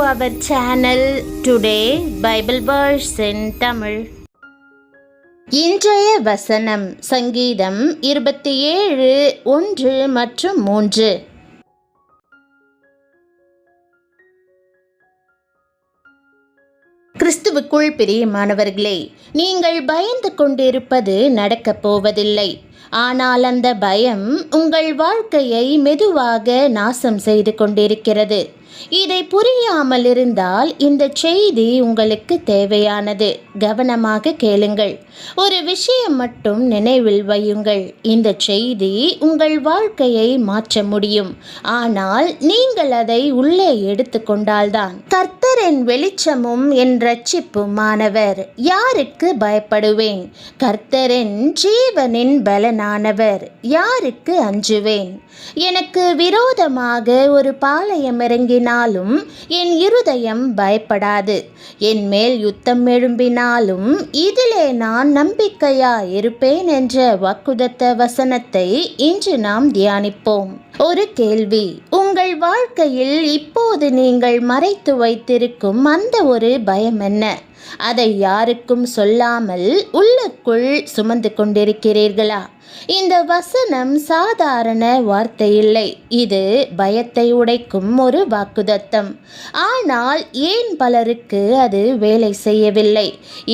our channel. Today Bible verse in Tamil. இன்றைய வசனம் சங்கீதம் 27:1 மற்றும் 3. கிறிஸ்துவுக்குள் பிரியமானவர்களே, நீங்கள் பயந்து கொண்டிருப்பது நடக்கப் போவதில்லை. ஆனால் அந்த பயம் உங்கள் வாழ்க்கையை மெதுவாக நாசம் செய்து கொண்டிருக்கிறது. இதை புரியாமல் இருந்தால் இந்த செய்தி உங்களுக்கு தேவையானது. கவனமாக கேளுங்கள். ஒரு விஷயம் மட்டும் நினைவில் வையுங்கள். இந்த செய்தி உங்கள் வாழ்க்கையை மாற்ற முடியும். ஆனால் நீங்கள் அதை உள்ளே எடுத்துக்கொண்டால்தான். கர்த்தர் என் வெளிச்சமும் என் இரட்சிப்புமானவர், யாருக்கு பயப்படுவேன்? கர்த்தர் என் ஜீவனின் பலனானவர், யாருக்கு அஞ்சுவேன்? எனக்கு விரோதமாக ஒரு பாளையம் இறங்கினாலும் என் இருதயம் பயப்படாது. என் மேல் யுத்தம் எழும்பினாலும் இதிலே நான் நம்பிக்கையா இருப்பேன் என்ற வாக்குதத்த வசனத்தை இன்று நாம் தியானிப்போம். ஒரு கேள்வி: உங்கள் வாழ்க்கையில் இப்போது நீங்கள் மறைத்து வைத்திருக்கும் அந்த ஒரு பயம் என்ன? அதை யாருக்கும் சொல்லாமல் உள்ளுக்குள் சுமந்து கொண்டிருக்கிறீர்களா? இந்த வசனம் சாதாரண வார்த்தை இல்லை. இது பயத்தை உடைக்கும் ஒரு வாக்குதத்தம். ஆனால் ஏன் பலருக்கு அது வேலை செய்யவில்லை?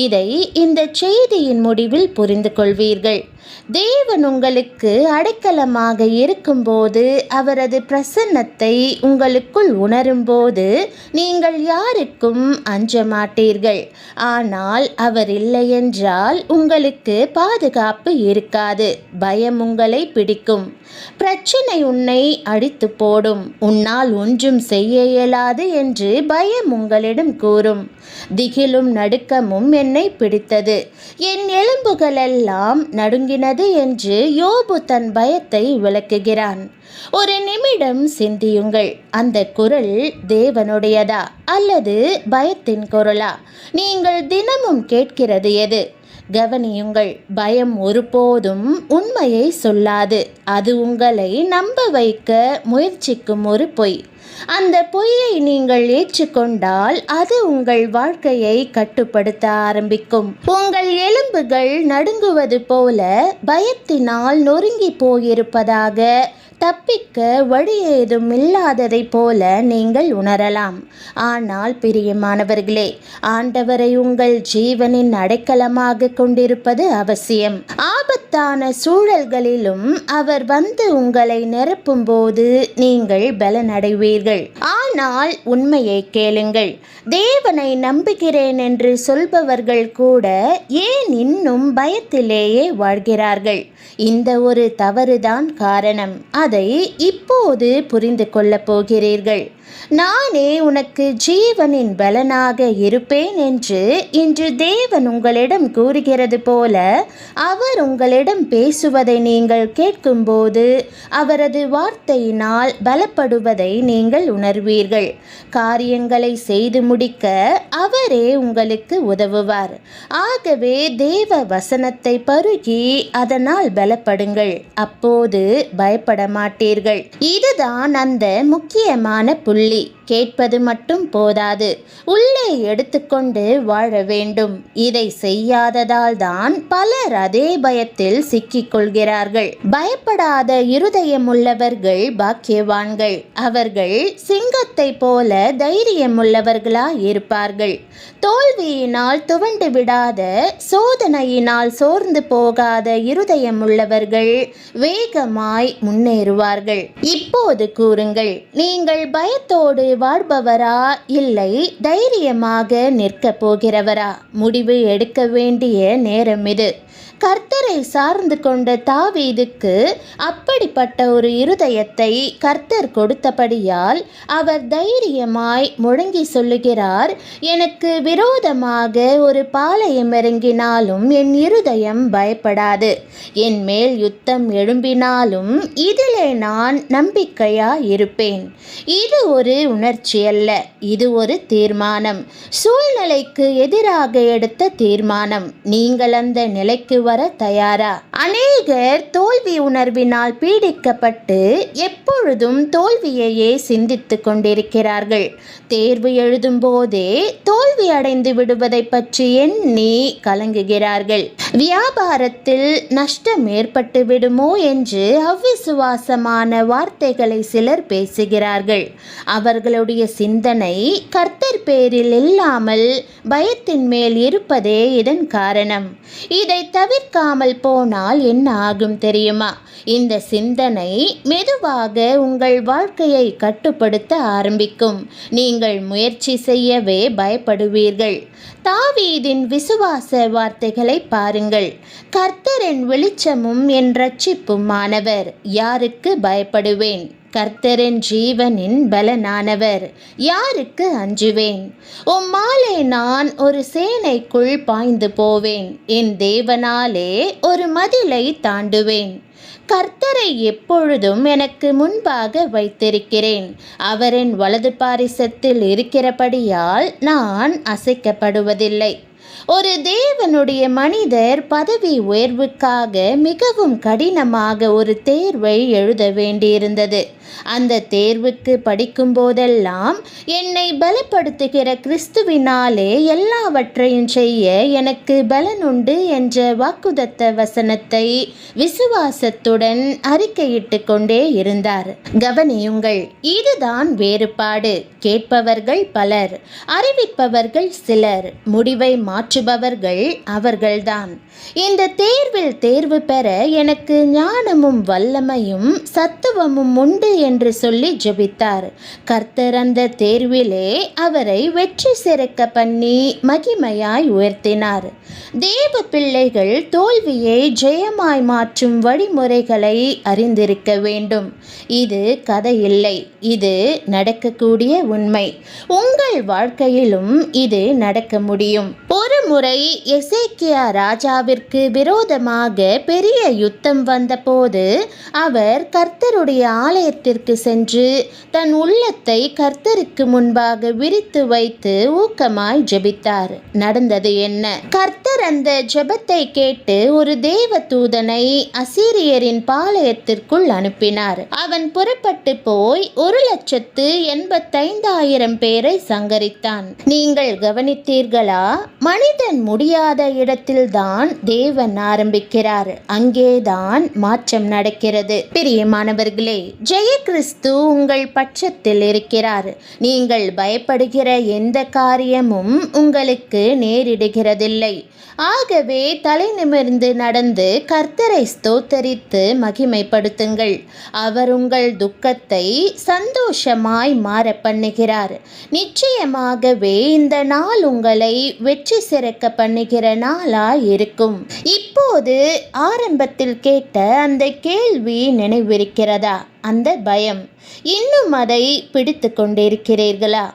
இதை இந்த செய்தியின் முடிவில் புரிந்து கொள்வீர்கள். தேவன் உங்களுக்கு அடைக்கலமாக இருக்கும்போது, அவரது பிரசன்னத்தை உங்களுக்குள் உணரும்போது நீங்கள் யாருக்கும் அஞ்ச மாட்டீர்கள். ஆனால் அவர் இல்லை என்றால் உங்களுக்கு பாதுகாப்பு இருக்காது. பயம் உங்களை பிடிக்கும். பிரச்சனை உன்னை அடித்து போடும். உன்னால் ஒன்றும் செய்ய இயலாது என்று பயம் உங்களிடம் கூறும். திகிலும் நடுக்கமும் என்னை பிடித்தது, என் எலும்புகளெல்லாம் நடுங்கினது என்று யோபு தன் பயத்தை விளக்குகிறான். ஒரு நிமிடம் சிந்தியுங்கள். அந்த குரல் தேவனுடையதா அல்லது பயத்தின் குரலா? நீங்கள் தினமும் கேட்கிறது எது? கவனியுங்கள். பயம் ஒருபோதும் உண்மையை சொல்லாது. அது உங்களை நம்ப வைக்க முயற்சிக்கும் ஒரு பொய். அந்த பொய்யை நீங்கள் ஏற்றுக்கொண்டால் அது உங்கள் வாழ்க்கையை கட்டுப்படுத்த ஆரம்பிக்கும். உங்கள் எலும்புகள் நடுங்குவது போல பயத்தினால் நொறுங்கி போயிருப்பதாக, தப்பிக்க வழி ஏதும் இல்லாததை போல நீங்கள் உணரலாம். ஆனால் பிரியமானவர்களே, ஆண்டவரை உங்கள் ஜீவனின் அடைக்கலமாக கொண்டிருப்பது அவசியம். ஆபத்தான சூழல்களிலும் அவர் வந்து உங்களை நிரப்பும் போது நீங்கள் பலனடைவீர்கள். ஆனால் உண்மையை கேளுங்கள். தேவனை நம்புகிறேன் என்று சொல்பவர்கள் கூட ஏன் இன்னும் பயத்திலேயே வாழ்கிறார்கள்? இந்த ஒரு தவறுதான் காரணம். அதை இப்போது புரிந்து கொள்ளப் போகிறீர்கள். நானே உனக்கு ஜீவனின் பலனாக இருப்பேன் என்று இன்று தேவன் உங்களிடம் கூறுகிறது போல, அவர் உங்களிடம் பேசுவதை நீங்கள் கேட்கும்போது அவரது வார்த்தையினால் பலப்படுவதை நீங்கள் உணர்வீர்கள். காரியங்களை செய்து முடிக்க அவரே உங்களுக்கு உதவுவார். ஆகவே தேவ வசனத்தை பருகி அதனால் பலப்படுங்கள். அப்போது பயப்பட மாட்டீர்கள். இதுதான் அந்த முக்கியமான புள்ளி. கேட்பது மட்டும் போதாது, உள்ளே எடுத்துக்கொண்டு வாழ வேண்டும். இதை செய்யாததால் தான் பலர் அதே பயத்தில் சிக்கிக் கொள்கிறார்கள். பயப்படாத இருதயம் உள்ளவர்கள் பாக்கியவான்கள். அவர்கள் சிங்கத்தை போல தைரியம் உள்ளவர்களாய் இருப்பார்கள். தோல்வியினால் துவண்டு விடாத, சோதனையினால் சோர்ந்து போகாத இருதயம் உள்ளவர்கள் வேகமாய் முன்னேறுவார்கள். இப்போது கூறுங்கள், நீங்கள் பயத்தோடு வாழ்பவரா இல்லை தைரியமாக நிற்கப் போகிறவரா? முடிவு எடுக்க வேண்டிய நேரம் இது. கர்த்தரை சார்ந்து கொண்ட தாவீதுக்கு அப்படிப்பட்ட ஒரு இருதயத்தை கர்த்தர் கொடுத்தபடியால் அவர் தைரியமாய் முழங்கி சொல்லுகிறார், எனக்கு விரோதமாக ஒரு பாளையம் இறங்கினாலும் என் இருதயம் பயப்படாது. என் மேல் யுத்தம் எழும்பினாலும் இதிலே நான் நம்பிக்கையா இருப்பேன். இது ஒரு உணர்ச்சி அல்ல, இது ஒரு தீர்மானம். சூழ்நிலைக்கு எதிராக எடுத்த தீர்மானம். நீங்கள் அந்த நிலைக்கு வர தயாரா? அநேகர் தோல்வி உணர்வினால் பீடிக்கப்பட்டு எப்பொழுதும் தோல்வியையே சிந்தித்து கொண்டிருக்கிறார்கள். தேர்வு எழுதும் போதே தோல்வி அடைந்து விடுவதை பற்றி எண்ணி கலங்குகிறார்கள். வியாபாரத்தில் நஷ்டம் ஏற்பட்டு விடுமோ என்று அவ்விசுவாசமான வார்த்தைகளை சிலர் பேசுகிறார்கள். அவர்களுடைய சிந்தனை கர்த்தர் பேரில் இல்லாமல் பயத்தின் மேல் இருப்பதே இதன் காரணம். இதை தவிர்க்காமல் போனால் என்ன ஆகும் தெரியுமா? இந்த சிந்தனை மெதுவாக உங்கள் வாழ்க்கையை கட்டுப்படுத்த ஆரம்பிக்கும். நீங்கள் முயற்சி செய்யவே பயப்படுவீர்கள். தாவீதின் விசுவாச வார்த்தைகளை பாருங்கள். கர்த்தர் என் வெளிச்சமும் என் இரட்சிப்புமானவர், யாருக்கு பயப்படுவேன்? கர்த்தரின் ஜீவனின் பலனானவர், யாருக்கு அஞ்சுவேன்? உம்மாலே நான் ஒரு சேனைக்குள் பாய்ந்து போவேன், என் தேவனாலே ஒரு மதிலை தாண்டுவேன். கர்த்தரை எப்பொழுதும் எனக்கு முன்பாக வைத்திருக்கிறேன். அவரின் வலது பாரிசத்தில் இருக்கிறபடியால் நான் அசைக்கப்படுவதில்லை. ஒரு தேவனுடைய மனிதர் பதவி உயர்வுக்காக மிகவும் கடினமாக ஒரு தேர்வை எழுத வேண்டியிருந்தது. அந்த தேர்வுக்கு படிக்கும் போதெல்லாம் என்னை பலப்படுத்துகிற கிறிஸ்துவினாலே எல்லாவற்றையும் செய்ய எனக்கு பலனுண்டு என்ற வாக்குதத்த வசனத்தை விசுவாசத்துடன் அறிக்கையிட்டு கொண்டே இருந்தார். கவனியுங்கள், இதுதான் வேறுபாடு. கேட்பவர்கள் பலர், அறிவிப்பவர்கள் சிலர், முடிவை மாற்றுபவர்கள் அவர்கள்தான். இந்த தேர்வில் தேர்வு பெற எனக்கு ஞானமும் வல்லமையும் சத்துவமும் உண்டு என்று சொல்லி ஜெபித்தார். கர்த்தர் அந்த தேர்விலே அவரை வெற்றி சிறக்க பண்ணி மகிமையாய் உயர்த்தினார். தேவ பிள்ளைகள் தோல்வியை ஜெயமாய் மாற்றும் வழிமுறைகளை அறிந்திருக்க வேண்டும். இது கதை இல்லை, இது நடக்கக்கூடிய உண்மை. உங்கள் வாழ்க்கையிலும் இது நடக்க முடியும். ஒரு முறை எசேக்கியா ராஜாவிற்கு விரோதமாக பெரிய யுத்தம் வந்தபோது அவர் கர்த்தருடைய ஆலயத்திற்கு சென்று தன் உள்ளத்தை கர்த்தருக்கு முன்பாக விரித்து வைத்து ஊக்கமாய் ஜெபித்தார். நடந்தது என்ன? கர்த்தர் அந்த ஜெபத்தை கேட்டு ஒரு தேவ தூதனை அசீரியரின் பாளையத்திற்குள் அனுப்பினார். அவன் புறப்பட்டு போய் 1,85,000 பேரை சங்கரித்தான். நீங்கள் கவனித்தீர்களா? மனிதன் முடியாத இடத்தில்தான் தேவன் ஆரம்பிக்கிறார். அங்கேதான் மாற்றம் நடக்கிறது. பிரியமானவர்களே, ஜெய கிறிஸ்து உங்கள் பட்சத்தில் இருக்கிறார். நீங்கள் பயப்படுகிற எந்த காரியமும் உங்களுக்கு நேரிடுகிறதில்லை. ஆகவே தலை நிமிர்ந்து நடந்து கர்த்தரை ஸ்தோத்தரித்து மகிமைப்படுத்துங்கள். அவர் உங்கள் துக்கத்தை சந்தோஷமாய் மாற பண்ணுகிறார். நிச்சயமாகவே இந்த நாள் உங்களை வெற்றி சிறக்க பண்ணுகிற நாளாய் இருக்கும். இப்போது ஆரம்பத்தில் கேட்ட அந்த கேள்வி நினைவிருக்கிறதா? அந்த பயம், இன்னும் அதை பிடித்து கொண்டிருக்கிறீர்களா?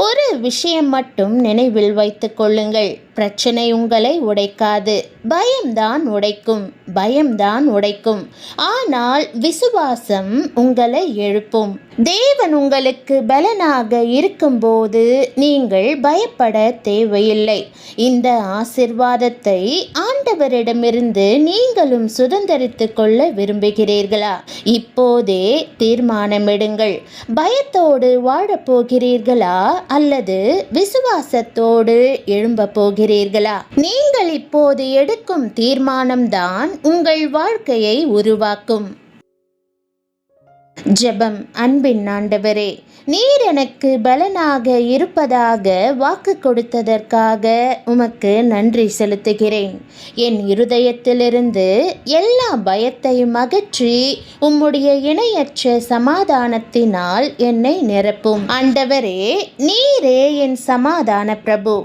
ஒரு விஷயம் மட்டும் நினைவில் வைத்துக் கொள்ளுங்கள். பிரச்சனை உங்களை உடைக்காது, பயம்தான் உடைக்கும். பயம்தான் உடைக்கும். ஆனால் விசுவாசம் உங்களை எழுப்பும். தேவன் உங்களுக்கு பலனாக இருக்கும்போது நீங்கள் பயப்பட தேவையில்லை. இந்த ஆசீர்வாதத்தை ஆண்டவரிடமிருந்து நீங்களும் சுதந்திரித்து கொள்ள விரும்புகிறீர்களா? இப்போதே தீர்மானமிடுங்கள். பயத்தோடு வாழப்போகிறீர்களா அல்லது விசுவாசத்தோடு எழும்ப போகிறீர்களா? நீங்கள் இப்போது எடுக்கும் தீர்மானம்தான் உங்கள் வாழ்க்கையை உருவாக்கும். ஜெபம். அன்பின் ஆண்டவரே, நீர் எனக்கு பலனாக இருப்பதாக வாக்கு கொடுத்ததற்காக உமக்கு நன்றி செலுத்துகிறேன். என் இருதயத்திலிருந்து எல்லா பயத்தையும் அகற்றி உம்முடைய இணையற்ற சமாதானத்தினால் என்னை நிரப்பும். ஆண்டவரே, நீரே என் சமாதான பிரபு.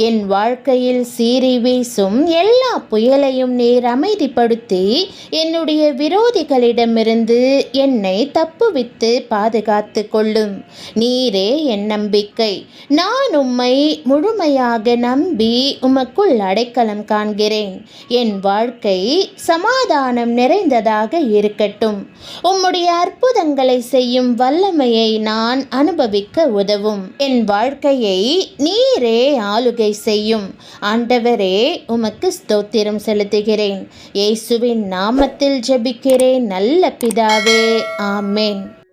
என் வாழ்க்கையில் சீறி வீசும் எல்லா புயலையும் நீர் அமைதிப்படுத்தி என்னுடைய விரோதிகளிடமிருந்து என்னை தப்புவித்து பாதுகாத்து கொள்ளும். நீரே என் நம்பிக்கை. நான் உம்மை முழுமையாக நம்பி உமக்குள் அடைக்கலம் காண்கிறேன். என் வாழ்க்கை சமாதானம் நிறைந்ததாக இருக்கட்டும். உம்முடைய அற்புதங்களை செய்யும் வல்லமையை நான் அனுபவிக்க உதவும். என் வாழ்க்கையை நீரே ஆளுகை செய்யும். ஆண்டவரே, உமக்கு ஸ்தோத்திரம் செலுத்துகிறேன். இயேசுவின் நாமத்தில் ஜெபிக்கிறேன் நல்ல பிதாவே. ஆமென்.